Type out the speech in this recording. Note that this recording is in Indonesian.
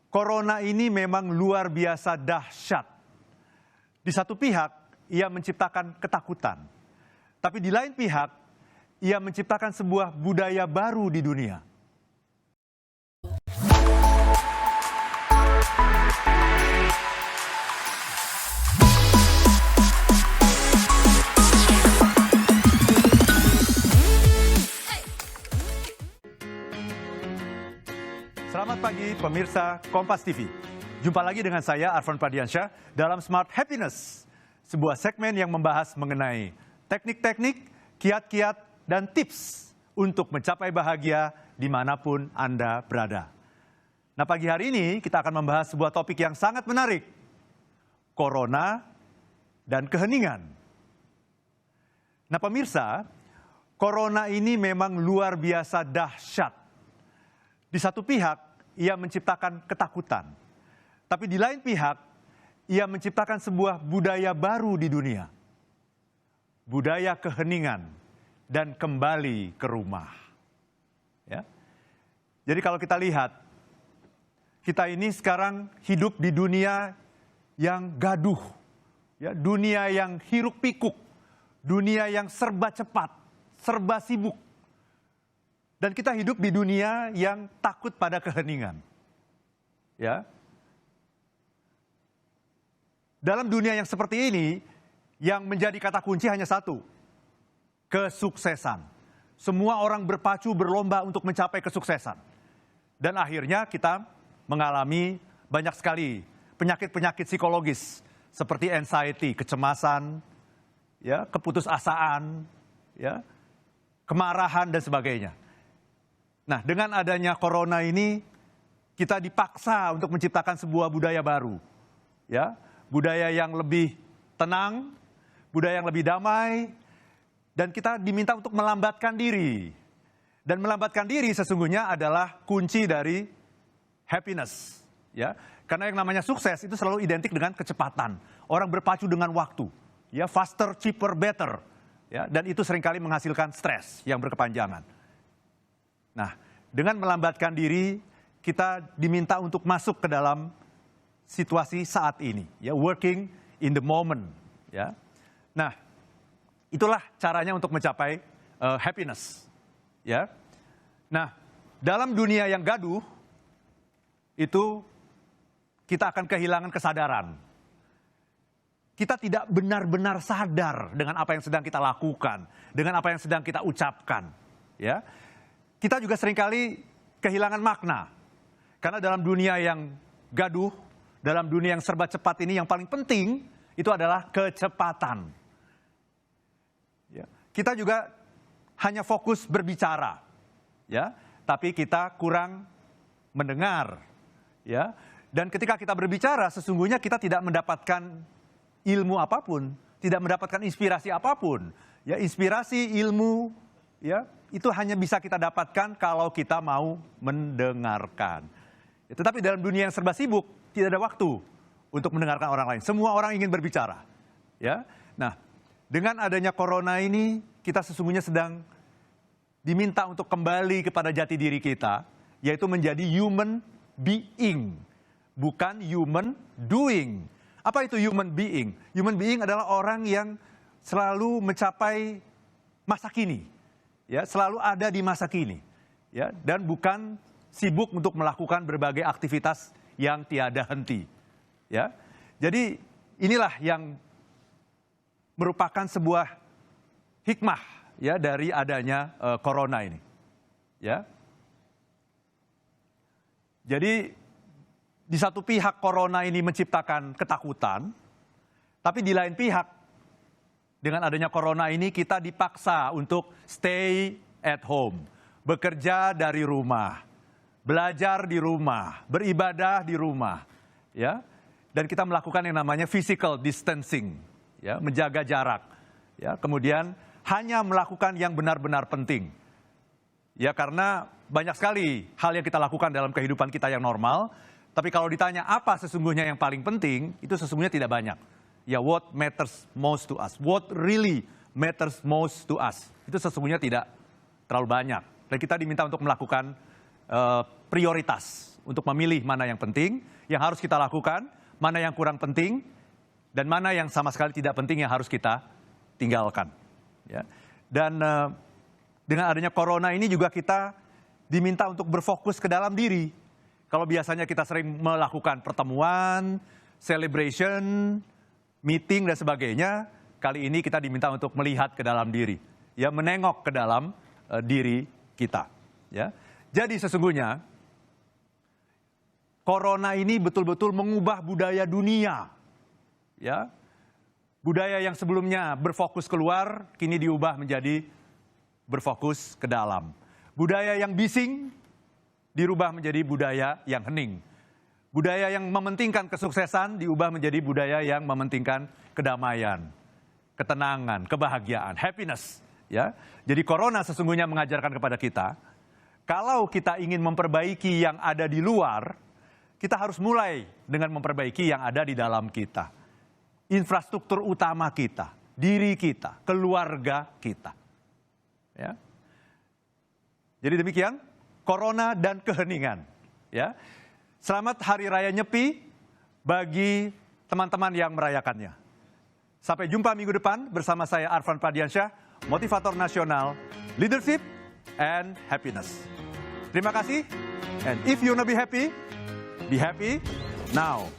Corona ini memang luar biasa dahsyat. Di satu pihak, ia menciptakan ketakutan. Tapi di lain pihak, ia menciptakan sebuah budaya baru di dunia. Selamat pagi pemirsa Kompas TV. Jumpa lagi dengan saya Arfan Pradiansyah dalam Smart Happiness. Sebuah segmen yang membahas mengenai teknik-teknik, kiat-kiat, dan tips untuk mencapai bahagia dimanapun Anda berada. Nah, pagi hari ini kita akan membahas sebuah topik yang sangat menarik. Corona dan keheningan. Nah pemirsa, Corona ini memang luar biasa dahsyat. Di satu pihak, ia menciptakan ketakutan. Tapi di lain pihak, ia menciptakan sebuah budaya baru di dunia. Budaya keheningan dan kembali ke rumah. Ya. Jadi kalau kita lihat, kita ini sekarang hidup di dunia yang gaduh. Ya, dunia yang hiruk pikuk. Dunia yang serba cepat, serba sibuk. Dan kita hidup di dunia yang takut pada keheningan. Ya. Dalam dunia yang seperti ini, yang menjadi kata kunci hanya satu. Kesuksesan. Semua orang berpacu berlomba untuk mencapai kesuksesan. Dan akhirnya kita mengalami banyak sekali penyakit-penyakit psikologis. Seperti anxiety, kecemasan, ya, keputusasaan, ya, kemarahan dan sebagainya. Nah, dengan adanya corona ini, kita dipaksa untuk menciptakan sebuah budaya baru. Ya, budaya yang lebih tenang, budaya yang lebih damai, dan kita diminta untuk melambatkan diri. Dan melambatkan diri sesungguhnya adalah kunci dari happiness. Ya, karena yang namanya sukses itu selalu identik dengan kecepatan. Orang berpacu dengan waktu. Ya, faster, cheaper, better. Ya, dan itu seringkali menghasilkan stres yang berkepanjangan. Nah, dengan melambatkan diri, kita diminta untuk masuk ke dalam situasi saat ini, ya, working in the moment, ya. Nah, itulah caranya untuk mencapai happiness, ya. Nah, dalam dunia yang gaduh, itu kita akan kehilangan kesadaran. Kita tidak benar-benar sadar dengan apa yang sedang kita lakukan, dengan apa yang sedang kita ucapkan, ya. Kita juga seringkali kehilangan makna. Karena dalam dunia yang gaduh, dalam dunia yang serba cepat ini yang paling penting itu adalah kecepatan. Ya. Kita juga hanya fokus berbicara, ya, tapi kita kurang mendengar. Ya. Dan ketika kita berbicara, sesungguhnya kita tidak mendapatkan ilmu apapun, tidak mendapatkan inspirasi apapun. Ya, inspirasi, ilmu, ya, itu hanya bisa kita dapatkan kalau kita mau mendengarkan. Ya, tetapi dalam dunia yang serba sibuk, tidak ada waktu untuk mendengarkan orang lain. Semua orang ingin berbicara. Ya, nah, dengan adanya corona ini, kita sesungguhnya sedang diminta untuk kembali kepada jati diri kita, yaitu menjadi human being, bukan human doing. Apa itu human being? Human being adalah orang yang selalu mencapai masa kini. Ya, selalu ada di masa kini, ya, dan bukan sibuk untuk melakukan berbagai aktivitas yang tiada henti, ya. Jadi inilah yang merupakan sebuah hikmah, ya, dari adanya corona ini, ya. Jadi di satu pihak corona ini menciptakan ketakutan, tapi di lain pihak dengan adanya corona ini kita dipaksa untuk stay at home, bekerja dari rumah, belajar di rumah, beribadah di rumah, ya. Dan kita melakukan yang namanya physical distancing, ya, menjaga jarak, ya. Kemudian hanya melakukan yang benar-benar penting. Ya, karena banyak sekali hal yang kita lakukan dalam kehidupan kita yang normal, tapi kalau ditanya apa sesungguhnya yang paling penting, itu sesungguhnya tidak banyak. Ya, what matters most to us, what really matters most to us, itu sesungguhnya tidak terlalu banyak. Dan kita diminta untuk melakukan prioritas untuk memilih mana yang penting, yang harus kita lakukan, mana yang kurang penting, dan mana yang sama sekali tidak penting yang harus kita tinggalkan. Ya. Dan dengan adanya corona ini juga kita diminta untuk berfokus ke dalam diri. Kalau biasanya kita sering melakukan pertemuan, celebration, meeting dan sebagainya, kali ini kita diminta untuk melihat ke dalam diri, ya, menengok ke dalam diri kita. Ya. Jadi sesungguhnya corona ini betul-betul mengubah budaya dunia. Ya. Budaya yang sebelumnya berfokus keluar, kini diubah menjadi berfokus ke dalam. Budaya yang bising dirubah menjadi budaya yang hening. Budaya yang mementingkan kesuksesan diubah menjadi budaya yang mementingkan kedamaian, ketenangan, kebahagiaan, happiness. Ya. Jadi corona sesungguhnya mengajarkan kepada kita, kalau kita ingin memperbaiki yang ada di luar, kita harus mulai dengan memperbaiki yang ada di dalam kita. Infrastruktur utama kita, diri kita, keluarga kita. Ya. Jadi demikian, corona dan keheningan. Ya. Selamat Hari Raya Nyepi bagi teman-teman yang merayakannya. Sampai jumpa minggu depan bersama saya Arfan Pradiansyah, motivator nasional, leadership and happiness. Terima kasih, and if you wanna be happy now.